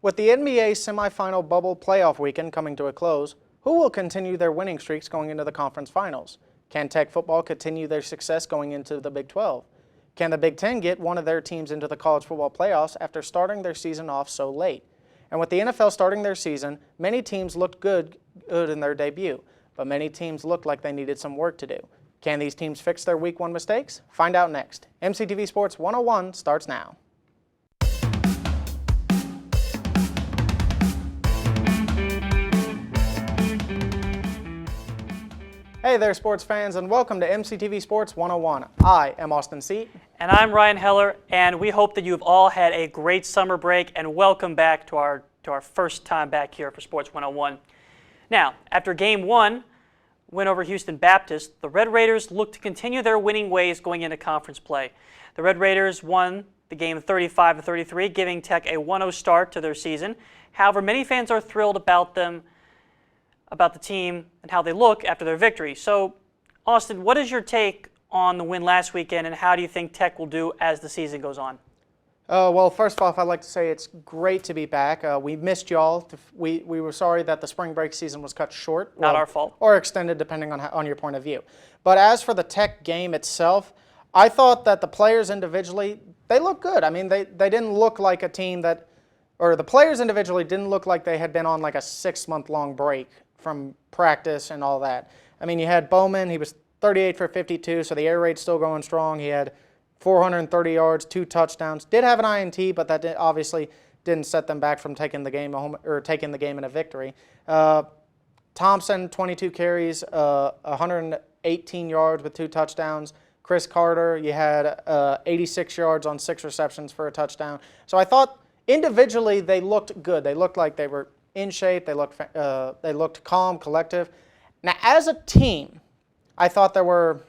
With the NBA semifinal bubble playoff weekend coming to a close, who will continue their winning streaks going into the conference finals? Can Tech football continue their success going into the Big 12? Can the Big 10 get one of their teams into the college football playoffs after starting their season off so late? And with the NFL starting their season, many teams looked good in their debut, but many teams looked like they needed some work to do. Can these teams fix their Week 1 mistakes? Find out next. MCTV Sports 101 starts now. Hey there, sports fans, and welcome to MCTV Sports 101. I am Austin Seat. And I'm Ryan Heller, and we hope that you've all had a great summer break, and welcome back to our first time back here for Sports 101. Now, after Game 1, win over Houston Baptist, the Red Raiders look to continue their winning ways going into conference play. The Red Raiders won the game 35-33, giving Tech a 1-0 start to their season. However, many fans are thrilled about the team and how they look after their victory. So, Austin, what is your take on the win last weekend, and how do you think Tech will do as the season goes on? Well, first off, I'd like to say it's great to be back. We missed y'all. We were sorry that the spring break season was cut short. Not our fault. Or extended, depending on your point of view. But as for the Tech game itself, I thought that the players individually, they looked good. I mean, they didn't look like a team that, or the players individually didn't look like they had been on like a 6-month-long break from practice and all that. I mean, you had Bowman, he was 38 for 52, so the air raid's still going strong. He had 430 yards, 2 touchdowns. Did have an INT, but that obviously didn't set them back from taking the game home or taking the game in a victory. Thompson, 22 carries, 118 yards with 2 touchdowns. Chris Carter, you had 86 yards on 6 receptions for a touchdown. So I thought individually they looked good. They looked like they were in shape. They looked calm, collective. Now, as a team, I thought there were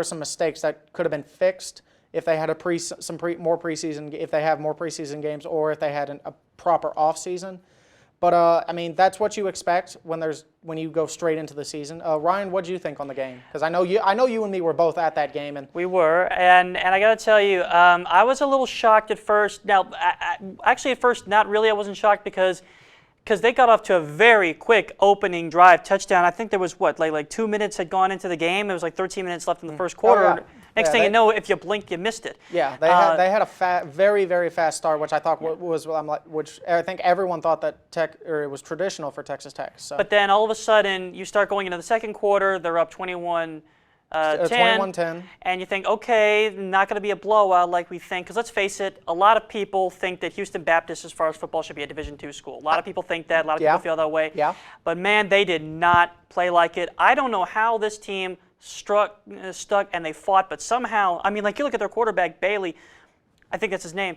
some mistakes that could have been fixed if they had more preseason, if they have more preseason games, or if they had a proper off season. But I mean, that's what you expect when you go straight into the season. Ryan, what did you think on the game? Because I know you and me were both at that game, and we were, and I got to tell you, I was a little shocked at first. Now, actually, at first, not really. I wasn't shocked because they got off to a very quick opening drive touchdown. I think there was, like 2 minutes had gone into the game. It was like 13 minutes left in the first quarter. Oh, yeah. Next thing you know, if you blinked, you missed it. Yeah, they had a very, very fast start, which I thought which I think everyone thought that it was traditional for Texas Tech. So. But then all of a sudden, you start going into the second quarter. They're up 21-10. 21-10. And you think, okay, not going to be a blowout like we think. Because let's face it, a lot of people think that Houston Baptist, as far as football, should be a Division II school. A lot of people think that. A lot of people feel that way. Yeah. But, man, they did not play like it. I don't know how this team stuck and they fought, but somehow, I mean, like you look at their quarterback, Bailey, I think that's his name,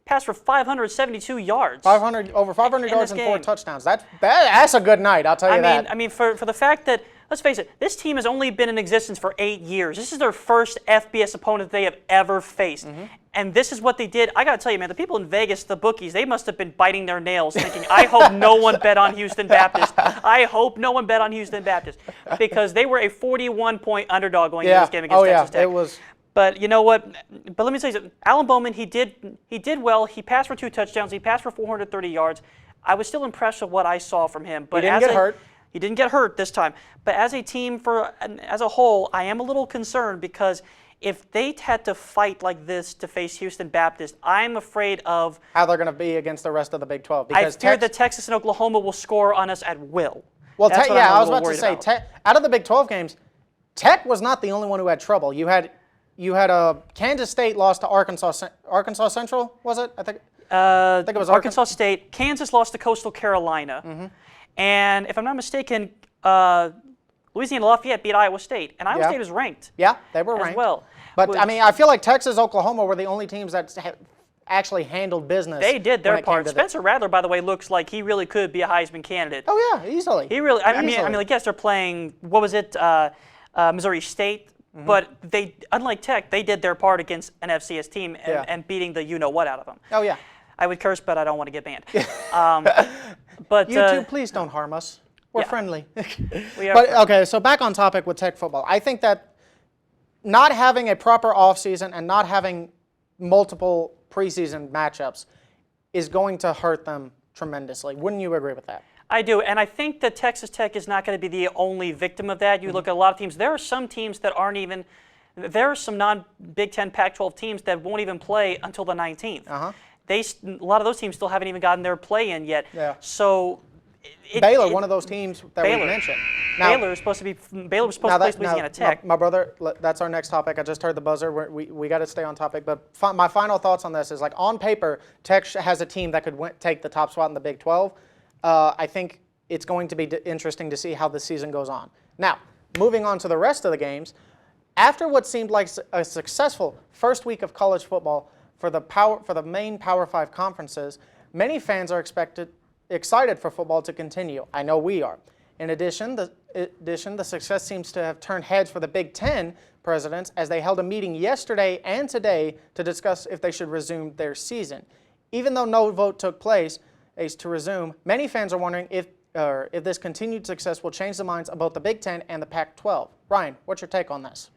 passed for 572 yards. Over 500 yards and 4 touchdowns. That's a good night, I'll tell you that. I mean, for the fact that, let's face it, this team has only been in existence for 8 years. This is their first FBS opponent they have ever faced. Mm-hmm. And this is what they did. I got to tell you, man, the people in Vegas, the bookies, they must have been biting their nails thinking, I hope no one bet on Houston Baptist. I hope no one bet on Houston Baptist. Because they were a 41-point underdog going into this game against Texas Tech. It was. But you know what? But let me tell you something. Alan Bowman, he did well. He passed for 2 touchdowns. He passed for 430 yards. I was still impressed with what I saw from him. But he didn't get hurt. He didn't get hurt this time. But as a team, as a whole, I am a little concerned because if they had to fight like this to face Houston Baptist, I'm afraid of how they're going to be against the rest of the Big 12. I fear that Texas and Oklahoma will score on us at will. Well, I was about to say, out of the Big 12 games, Tech was not the only one who had trouble. You had Kansas State lost to Arkansas Central, was it? I think it was Arkansas State. Kansas lost to Coastal Carolina. Mm-hmm. And if I'm not mistaken, Louisiana Lafayette beat Iowa State, and Iowa State was ranked. Yeah, they were ranked as well. But I mean, I feel like Texas, Oklahoma were the only teams that actually handled business. They did their part. Spencer Rattler, by the way, looks like he really could be a Heisman candidate. Oh yeah, easily. He really. I mean, like yes, they're playing. What was it? Missouri State. Mm-hmm. But they, unlike Tech, they did their part against an FCS team and beating the you-know-what out of them. Oh, yeah. I would curse, but I don't want to get banned. But you two, please don't harm us. We're friendly. We are okay, so back on topic with Tech football. I think that not having a proper offseason and not having multiple preseason matchups is going to hurt them tremendously. Wouldn't you agree with that? I do, and I think that Texas Tech is not going to be the only victim of that. You look at a lot of teams. There are some teams that aren't even. There are some non-Big Ten, Pac-12 teams that won't even play until the 19th. A lot of those teams still haven't even gotten their play-in yet. Yeah. So Baylor, one of those teams that we mentioned. Now, Baylor was supposed to play Louisiana Tech. My brother, that's our next topic. I just heard the buzzer. We got to stay on topic. But my final thoughts on this is, like, on paper, Tech has a team that could take the top spot in the Big 12. I think it's going to be interesting to see how the season goes on. Now, moving on to the rest of the games, after what seemed like a successful first week of college football for the main Power 5 conferences, many fans are excited for football to continue. I know we are. In addition, the success seems to have turned heads for the Big Ten presidents as they held a meeting yesterday and today to discuss if they should resume their season. Even though no vote took place to resume, many fans are wondering if this continued success will change the minds of both the Big Ten and the Pac-12. Ryan, what's your take on this?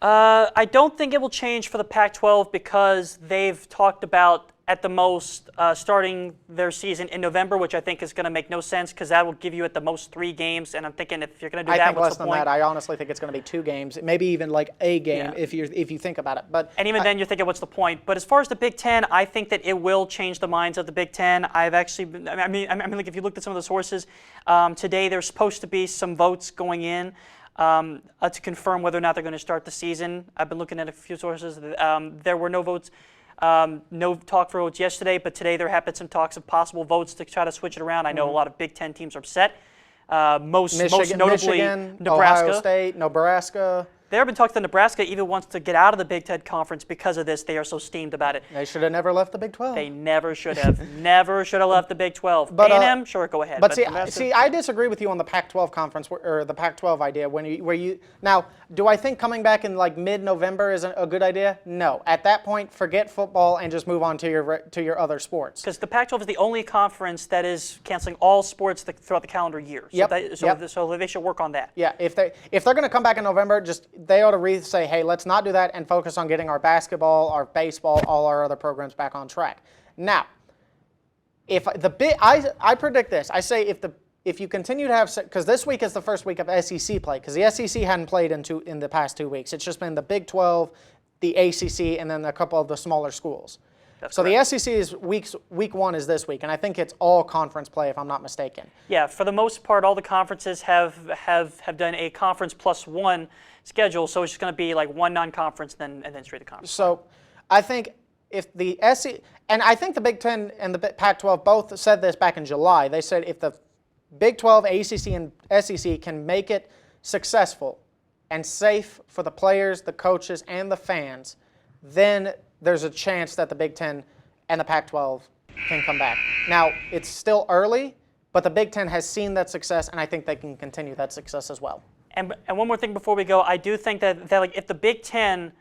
I don't think it will change for the Pac-12 because they've talked about, at the most, starting their season in November, which I think is going to make no sense because that will give you at the most 3 games. And I'm thinking if you're going to do that, what's the point? I think less than that. I honestly think it's going to be 2 games, maybe even like a game if you think about it. And even then, you're thinking, what's the point? But as far as the Big Ten, I think that it will change the minds of the Big Ten. I've actually, I mean, like if you looked at some of the sources today, there's supposed to be some votes going in. To confirm whether or not they're going to start the season. I've been looking at a few sources. There were no votes, no talk for votes yesterday, but today there have been some talks of possible votes to try to switch it around. I know a lot of Big Ten teams are upset. Most notably Michigan, Nebraska. Ohio State, Nebraska. There have been talks that Nebraska even wants to get out of the Big Ten Conference because of this. They are so steamed about it. They should have never left the Big 12. They never should have. Never should have left the Big 12. But, A&M, sure, go ahead. But see, I disagree with you on the Pac-12 conference or the Pac-12 idea. Now, do I think coming back in like mid-November is a good idea? No. At that point, forget football and just move on to your other sports. Because the Pac-12 is the only conference that is canceling all sports throughout the calendar year. So they should work on that. Yeah. If they're going to come back in November, they ought to say, hey, let's not do that and focus on getting our basketball, our baseball, all our other programs back on track. Now, I predict this. I say if you continue to have, because this week is the first week of SEC play, because the SEC hadn't played in the past 2 weeks. It's just been the Big 12, the ACC, and then a couple of the smaller schools. So correct. The SEC is week 1 is this week, and I think it's all conference play if I'm not mistaken. Yeah, for the most part, all the conferences have done a conference plus 1 schedule, so it's just going to be like 1 non-conference and then straight to conference. So I think if the SEC, and I think the Big Ten and the Pac-12 both said this back in July. They said if the Big 12, ACC, and SEC can make it successful and safe for the players, the coaches, and the fans, then there's a chance that the Big Ten and the Pac-12 can come back. Now, it's still early, but the Big Ten has seen that success, and I think they can continue that success as well. And one more thing before we go, I do think that like if the Big Ten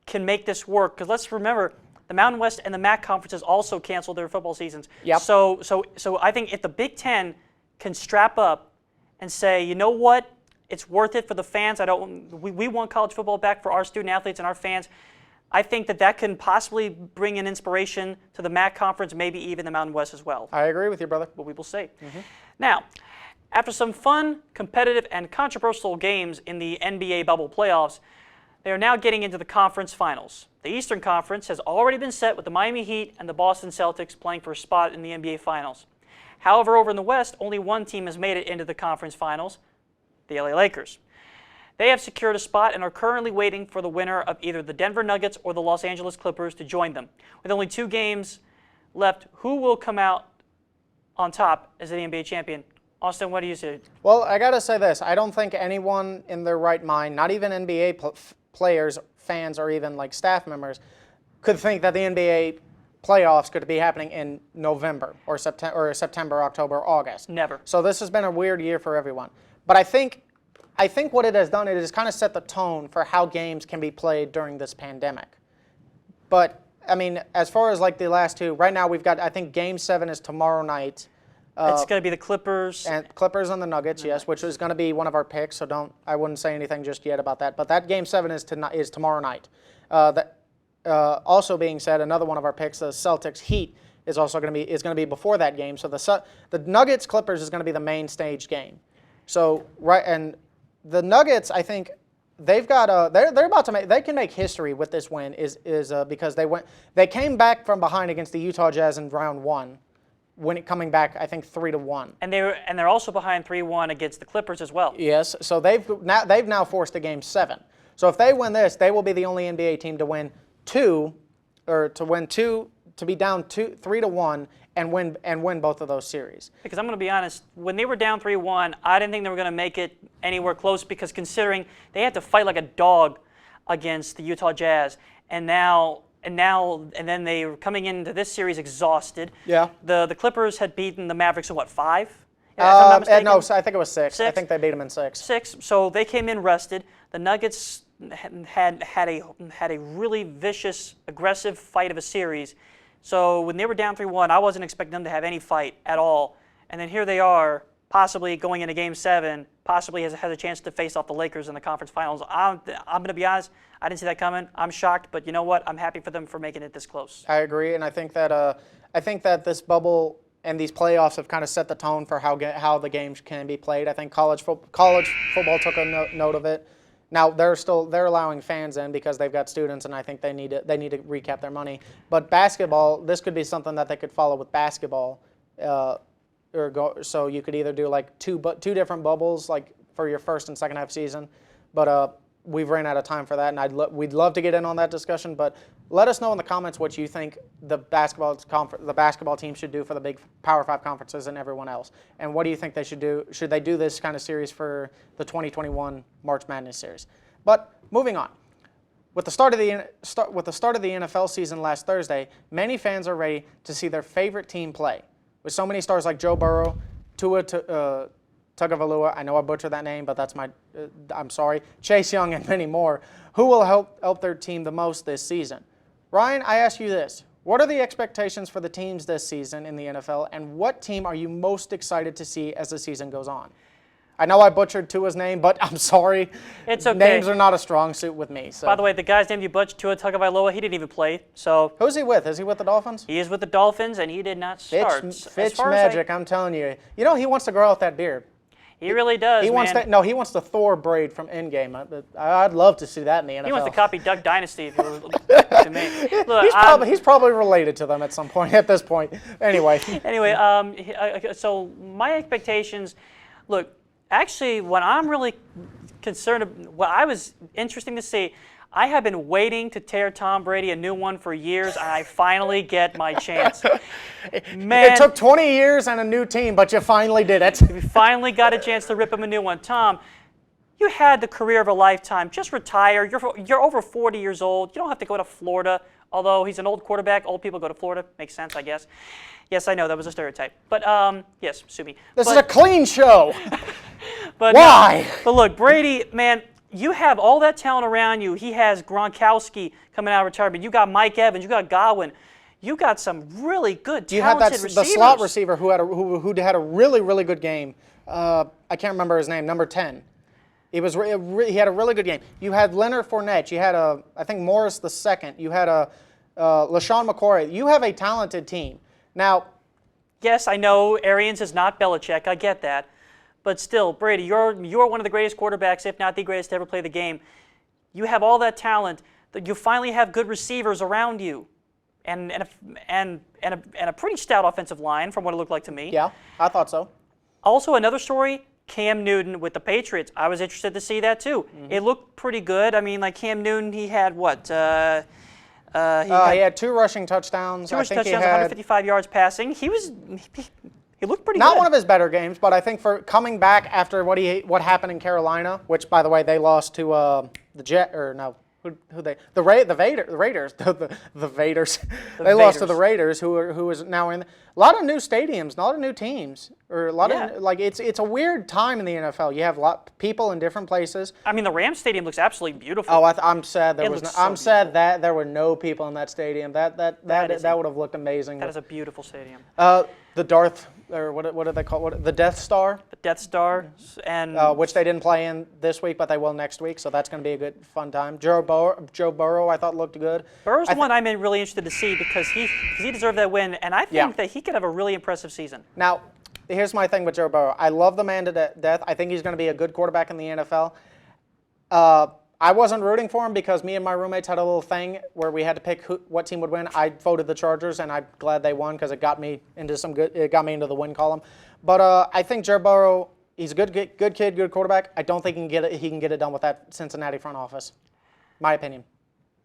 can make this work, because let's remember, the Mountain West and the MAC conferences also canceled their football seasons. Yep. So I think if the Big Ten can strap up and say, you know what, it's worth it for the fans. We want college football back for our student athletes and our fans. I think that can possibly bring an inspiration to the MAC conference, maybe even the Mountain West as well. I agree with you, brother. But we will see. Now, after some fun, competitive, and controversial games in the NBA bubble playoffs, they are now getting into the conference finals. The Eastern Conference has already been set with the Miami Heat and the Boston Celtics playing for a spot in the NBA Finals. However, over in the West, only one team has made it into the conference finals, the LA Lakers. They have secured a spot and are currently waiting for the winner of either the Denver Nuggets or the Los Angeles Clippers to join them. With only 2 games left, who will come out on top as the NBA champion? Austin, what do you say? Well, I got to say this. I don't think anyone in their right mind, not even NBA players, fans, or even like staff members, could think that the NBA playoffs could be happening in November or September, October, or August. Never. So this has been a weird year for everyone. But I think what it has done, it has kind of set the tone for how games can be played during this pandemic. But, I mean, as far as like the last 2, right now we've got, I think Game 7 is tomorrow night. It's going to be the Clippers. And Clippers and the Nuggets, yes, which is going to be one of our picks, so I wouldn't say anything just yet about that. But that Game 7 is tomorrow night. Also being said, another one of our picks, the Celtics Heat, is also going to be before that game. So the Nuggets Clippers is going to be the main stage game. So and the Nuggets, I think they've got they're about to they can make history with this win because they came back from behind against the Utah Jazz in round 1. Coming back, I think 3-1. And they're also behind 3-1 against the Clippers as well. Yes, so they've now forced a game 7. So if they win this, they will be the only NBA team to win to be down 3-1 and win both of those series. Because I'm going to be honest, when they were down 3-1, I didn't think they were going to make it anywhere close because considering they had to fight like a dog against the Utah Jazz, and then they were coming into this series exhausted. Yeah. The Clippers had beaten the Mavericks in what, 5? No, I think it was 6. I think they beat them in 6. 6. So they came in rested. The Nuggets had a really vicious, aggressive fight of a series. So when they were down 3-1, I wasn't expecting them to have any fight at all. And then here they are, possibly going into Game 7, possibly has a chance to face off the Lakers in the conference finals. I'm going to be honest, I didn't see that coming. I'm shocked, but you know what? I'm happy for them for making it this close. I agree, and I think that this bubble and these playoffs have kind of set the tone for how the games can be played. I think college football took a note of it. Now they're allowing fans in because they've got students, and I think they need to recap their money. But basketball, this could be something that they could follow with basketball, so you could either do like two different bubbles like for your first and second half season. But we've ran out of time for that, and we'd love to get in on that discussion. But let us know in the comments what you think the basketball team should do for the big Power 5 conferences and everyone else. And what do you think they should do? Should they do this kind of series for the 2021 March Madness series? But moving on. With the start of the NFL season last Thursday, many fans are ready to see their favorite team play. With so many stars like Joe Burrow, Tua Tagovailoa, I know I butchered that name, but that's I'm sorry, Chase Young, and many more, who will help their team the most this season? Ryan, I ask you this. What are the expectations for the teams this season in the NFL, and what team are you most excited to see as the season goes on? I know I butchered Tua's name, but I'm sorry. It's okay. Names are not a strong suit with me. So. By the way, the guy's name you butchered, Tua Tagovailoa, he didn't even play. So who's he with? Is he with the Dolphins? He is with the Dolphins, and he did not start. Fitch magic, I'm telling you. You know, he wants to grow out that beard. He really does, he wants the Thor braid from Endgame. I'd love to see that in the NFL. He wants to copy Duck Dynasty, if you were to me. Look, he's probably related to them at some point, at this point. Anyway. So my expectations, look, actually, what I'm really concerned about, what I was interesting to see, I have been waiting to tear Tom Brady a new one for years, and I finally get my chance. Man, it took 20 years and a new team, but you finally did it. We finally got a chance to rip him a new one. Tom, you had the career of a lifetime. Just retire. You're over 40 years old. You don't have to go to Florida, although he's an old quarterback. Old people go to Florida. Makes sense, I guess. Yes, I know, that was a stereotype. But, yes, sue me. This is a clean show. But, why? But look, Brady, man, you have all that talent around you. He has Gronkowski coming out of retirement. You got Mike Evans. You got Godwin. You got some really good, talented receivers. The slot receiver who had a really, really good game. I can't remember his name. Number 10. He had a really good game. You had Leonard Fournette. You had I think Morris II. You had LaShawn McCoy. You have a talented team. Now, yes, I know Arians is not Belichick. I get that. But still, Brady, you're one of the greatest quarterbacks, if not the greatest to ever play the game. You have all that talent. That you finally have good receivers around you, and a pretty stout offensive line, from what it looked like to me. Yeah, I thought so. Also, another story: Cam Newton with the Patriots. I was interested to see that too. Mm-hmm. It looked pretty good. I mean, like Cam Newton, he had what? He had 2 rushing touchdowns. 155 yards passing. He looked pretty good. Not one of his better games, but I think for coming back after what happened in Carolina, which by the way they lost to the Raiders. They lost to the Raiders, who is now in a lot of new stadiums, a lot of new teams, or a lot of it's a weird time in the NFL. You have people in different places. I mean, the Rams stadium looks absolutely beautiful. Oh, I'm sad sad that there were no people in that stadium. That would have looked amazing. That is a beautiful stadium. the Darth, or what do they call it? The Death Star. The Death Star, and which they didn't play in this week, but they will next week, so that's going to be a good, fun time. Joe Burrow, I thought looked good. Burrow's the one I'm really interested to see because he deserved that win, and I think that he could have a really impressive season. Now, here's my thing with Joe Burrow. I love the man to death. I think he's going to be a good quarterback in the NFL. I wasn't rooting for him because me and my roommates had a little thing where we had to pick what team would win. I voted the Chargers, and I'm glad they won because it got me into the win column. But I think Joe Burrow, he's a good kid, good quarterback. I don't think he can get it done with that Cincinnati front office. My opinion.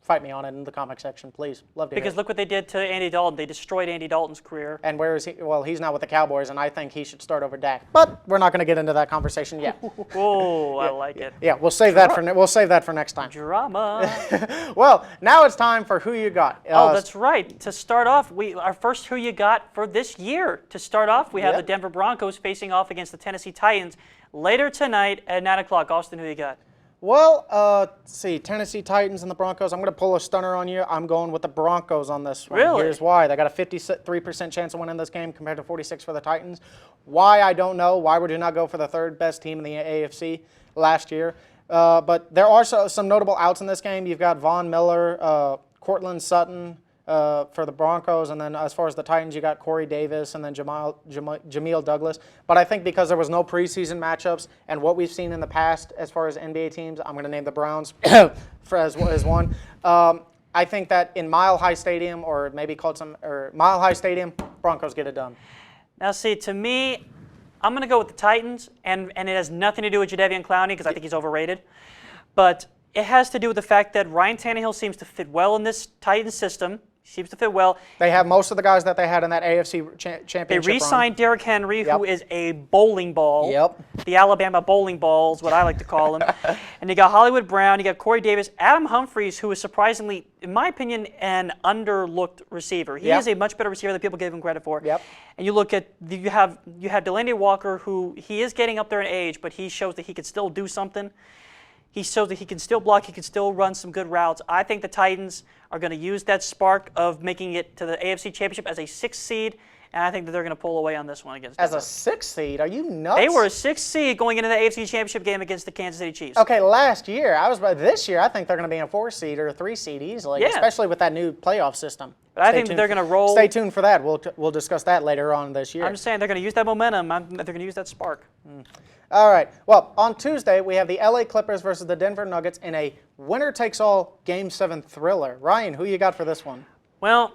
Fight me on it in the comment section, please. Love to hear Because it. look what they did to Andy Dalton. They destroyed Andy Dalton's career. And where is he? Well, he's now with the Cowboys, and I think he should start over Dak. But we're not going to get into that conversation yet. Oh, I like it. Yeah, we'll save that for next time. Drama. Well, now it's time for Who You Got. Oh, that's right. To start off, our first Who You Got for this year. To start off, we have the Denver Broncos facing off against the Tennessee Titans later tonight at 9 o'clock. Austin, who you got? Well, let's see, Tennessee Titans and the Broncos. I'm going to pull a stunner on you. I'm going with the Broncos on this one. Really? Here's why. They got a 53% chance of winning this game compared to 46% for the Titans. Why, I don't know. Why would you not go for the third best team in the AFC last year? But there are some notable outs in this game. You've got Von Miller, Cortland Sutton for the Broncos, and then as far as the Titans, you got Corey Davis and then Jameel Douglas. But I think because there was no preseason matchups and what we've seen in the past as far as NBA teams, I'm going to name the Browns as one. I think that in Mile High Stadium, or maybe called Mile High Stadium, Broncos get it done. Now, see, to me, I'm going to go with the Titans, and it has nothing to do with Jadeveon Clowney because I think he's overrated. But it has to do with the fact that Ryan Tannehill seems to fit well in this Titans system. Seems to fit well. They have most of the guys that they had in that AFC championship They re-signed Derrick Henry, who is a bowling ball. Yep. The Alabama bowling ball is what I like to call him. And you got Hollywood Brown, you got Corey Davis, Adam Humphries, who is surprisingly, in my opinion, an underlooked receiver. He is a much better receiver than people give him credit for. Yep. And you look at you have Delaney Walker, who he is getting up there in age, but he shows that he can still do something. He shows that he can still block, he can still run some good routes. I think the Titans are going to use that spark of making it to the AFC Championship as a 6th seed, and I think that they're going to pull away on this one against Denver. As a 6th seed? Are you nuts? They were a 6th seed going into the AFC Championship game against the Kansas City Chiefs. Okay, last year. This year, I think they're going to be a 4 seed or a 3 seed easily, especially with that new playoff system. But I think that they're going to roll. Stay tuned for that. We'll discuss that later on this year. I'm just saying they're going to use that momentum. They're going to use that spark. All right. Well, on Tuesday, we have the LA Clippers versus the Denver Nuggets in a winner-takes-all Game 7 thriller. Ryan, who you got for this one? Well,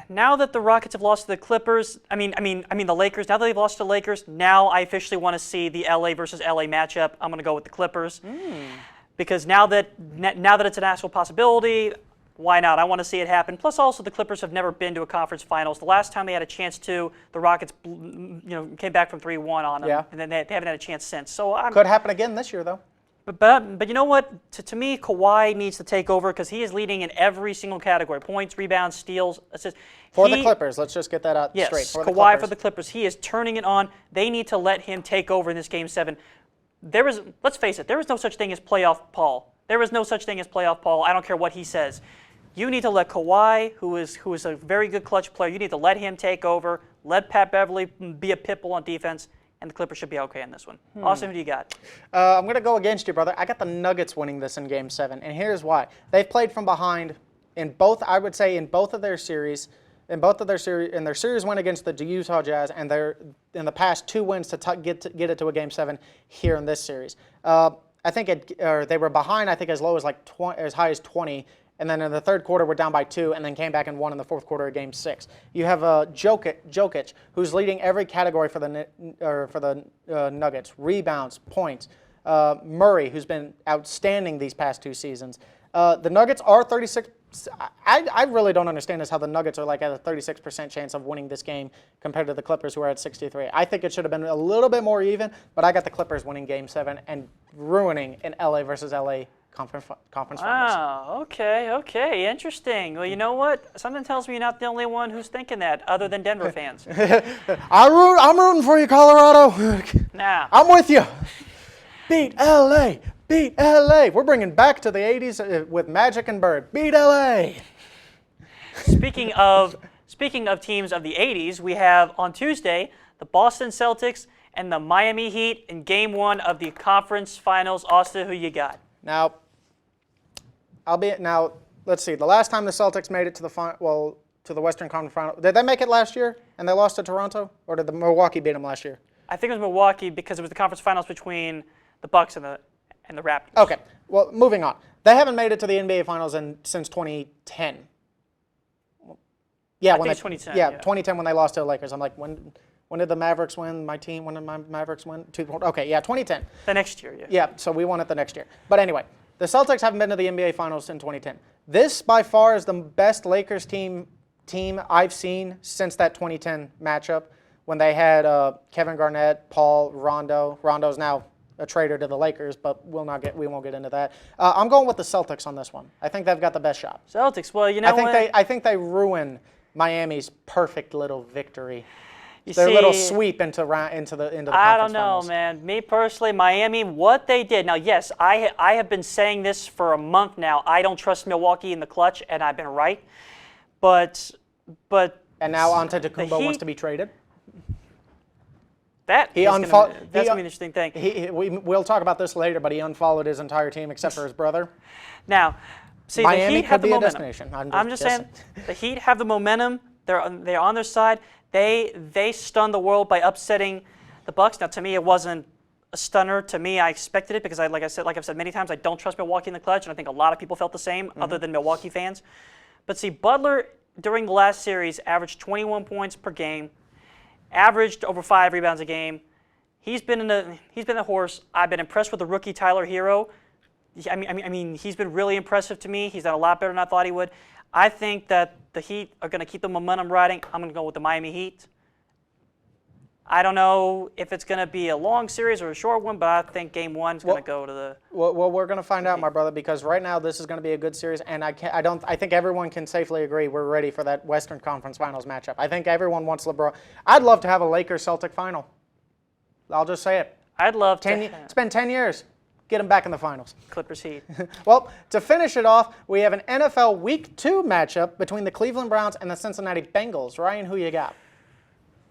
now that the Rockets have lost to the Clippers, I mean the Lakers, now that they've lost to the Lakers, now I officially want to see the LA versus LA matchup. I'm going to go with the Clippers. Because now that it's an actual possibility, why not? I want to see it happen. Plus, also, the Clippers have never been to a conference finals. The last time they had a chance to, the Rockets, came back from 3-1 on them, and then they haven't had a chance since. So could happen again this year, though. But you know what? To me, Kawhi needs to take over because he is leading in every single category: points, rebounds, steals, assists. For the Clippers, let's just get that out straight. Yes, Kawhi for the Clippers. He is turning it on. They need to let him take over in this Game 7. Let's face it, there is no such thing as playoff Paul. There is no such thing as playoff Paul. I don't care what he says. You need to let Kawhi, who is a very good clutch player, you need to let him take over. Let Pat Beverly be a pit bull on defense, and the Clippers should be okay in this one. Austin, who do you got? I'm going to go against you, brother. I got the Nuggets winning this in Game 7, and here's why. They've played from behind in both, I would say, in their series win against the Utah Jazz, and in the past 2 wins to get it to a Game 7 here in this series. I think they were behind, I think, as low as as high as 20. And then in the third quarter, we're down by 2, and then came back and won in the fourth quarter of Game 6. You have Jokic, who's leading every category for the Nuggets: rebounds, points. Murray, who's been outstanding these past 2 seasons. The Nuggets are 36. I really don't understand how the Nuggets are at a 36% chance of winning this game compared to the Clippers, who are at 63. I think it should have been a little bit more even, but I got the Clippers winning Game 7 and ruining an LA versus LA conference finals. Oh, okay, interesting. Well, you know what? Something tells me you're not the only one who's thinking that, other than Denver fans. I'm rooting for you, Colorado. Nah. I'm with you. Beat LA. Beat LA. We're bringing back to the 80s with Magic and Bird. Beat LA. Speaking of speaking of teams of the 80s, we have on Tuesday the Boston Celtics and the Miami Heat in Game 1 of the conference finals. Austin, who you got? Now, let's see. The last time the Celtics made it to the Western Conference Final, did they make it last year and they lost to Toronto, or did the Milwaukee beat them last year? I think it was Milwaukee because it was the conference finals between the Bucks and the Raptors. Okay. Well, moving on. They haven't made it to the NBA Finals since 2010. Yeah, I think it's 2010. Yeah, 2010 when they lost to the Lakers. I'm like, when did the Mavericks win? My team, when did my Mavericks win? Okay, yeah, 2010. The next year, yeah. Yeah, so we won it the next year. But anyway, the Celtics haven't been to the NBA Finals in 2010. This, by far, is the best Lakers team I've seen since that 2010 matchup when they had Kevin Garnett, Paul, Rondo. Rondo's now a traitor to the Lakers, but we won't get into that. I'm going with the Celtics on this one. I think they've got the best shot. Celtics, well, you know I think they ruin Miami's perfect little victory. Their little sweep into the conference I don't know, finals. man. Me personally, Miami, what they did. Now, yes, I have been saying this for a month now. I don't trust Milwaukee in the clutch, and I've been right. But and now Antetokounmpo wants to be traded. That's going to be an interesting thing. We'll talk about this later, but he unfollowed his entire team except for his brother. Now, see, Miami the Heat have the could be a momentum. destination. I'm just saying, the Heat have the momentum. They're on their side. They stunned the world by upsetting the Bucks. Now, to me, it wasn't a stunner. To me, I expected it because, like I've said many times, I don't trust Milwaukee in the clutch, and I think a lot of people felt the same, other than Milwaukee fans. But see, Butler during the last series averaged 21 points per game, averaged over 5 rebounds a game. He's been a horse. I've been impressed with the rookie Tyler Hero. I mean, he's been really impressive to me. He's done a lot better than I thought he would. I think that the Heat are going to keep the momentum riding. I'm going to go with the Miami Heat. I don't know if it's going to be a long series or a short one, but I think Game 1 is going to go to the. Well, we're going to find out, my brother, because right now this is going to be a good series, and I think everyone can safely agree we're ready for that Western Conference Finals matchup. I think everyone wants LeBron. I'd love to have a Lakers-Celtic final. I'll just say it. I'd love to. It's been 10 years. Get them back in the finals. Clippers Heat. Well, to finish it off, we have an NFL Week 2 matchup between the Cleveland Browns and the Cincinnati Bengals. Ryan, who you got?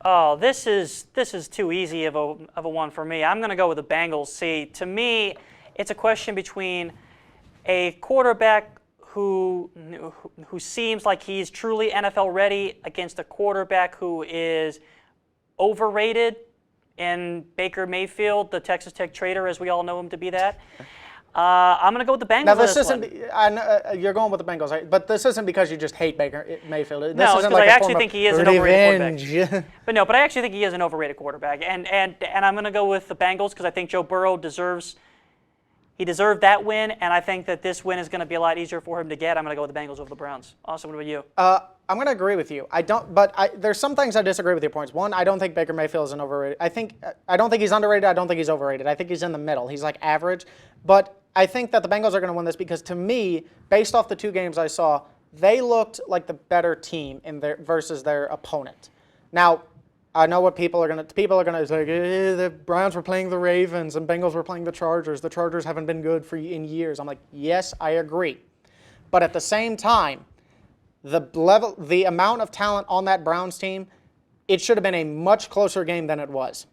Oh, this is too easy of a one for me. I'm going to go with the Bengals. See, to me, it's a question between a quarterback who seems like he's truly NFL ready against a quarterback who is overrated in Baker Mayfield, the Texas Tech traitor, as we all know him to be that. I'm going to go with the Bengals. Now, this isn't. I know, you're going with the Bengals, right? But this isn't because you just hate Baker Mayfield. This no, isn't because like I actually think he is an overrated quarterback. But I actually think he is an overrated quarterback, and I'm going to go with the Bengals because I think Joe Burrow deserved that win, and I think that this win is going to be a lot easier for him to get. I'm going to go with the Bengals over the Browns. Austin, what about you? I'm going to agree with you. There's some things I disagree with your points. One, I don't think Baker Mayfield is an overrated. I don't think he's underrated. I don't think he's overrated. I think he's in the middle. He's like average. But I think that the Bengals are going to win this because, to me, based off the 2 games I saw, they looked like the better team versus their opponent. Now, I know what people are going to say. The Browns were playing the Ravens and Bengals were playing the Chargers. The Chargers haven't been good in years. I'm like, yes, I agree. But at the same time, the amount of talent on that Browns team, it should have been a much closer game than it was.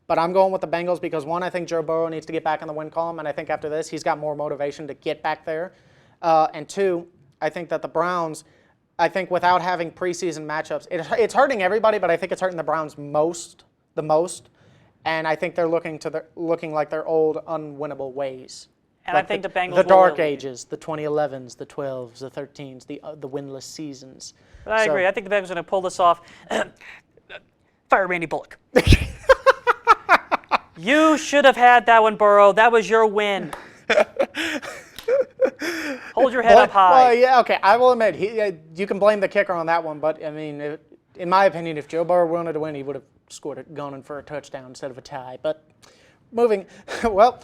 But I'm going with the Bengals because, one, I think Joe Burrow needs to get back in the win column, and I think after this he's got more motivation to get back there. And 2, I think that the Browns, without having preseason matchups, it's hurting everybody, but I think it's hurting the Browns the most. And I think they're looking like their old unwinnable ways. And I think the Bengals the dark ages, the 2011s, the 12s, the 13s, the winless seasons. But I agree. I think the Bengals are going to pull this off. Fire Randy Bullock. You should have had that one, Burrow. That was your win. Hold your head up high. Well, yeah, okay. I will admit, you can blame the kicker on that one, but I mean, in my opinion, if Joe Burrow wanted to win, he would have scored it, gone in for a touchdown instead of a tie. But moving, well,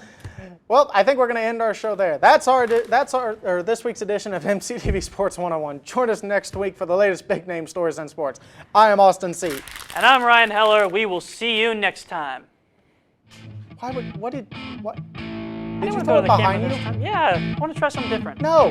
I think we're going to end our show there. That's our this week's edition of MCTV Sports 101. Join us next week for the latest big name stories in sports. I am Austin C. And I'm Ryan Heller. We will see you next time. Did you I didn't want to throw go it to the behind camera you? this time. Yeah, I want to try something different. No.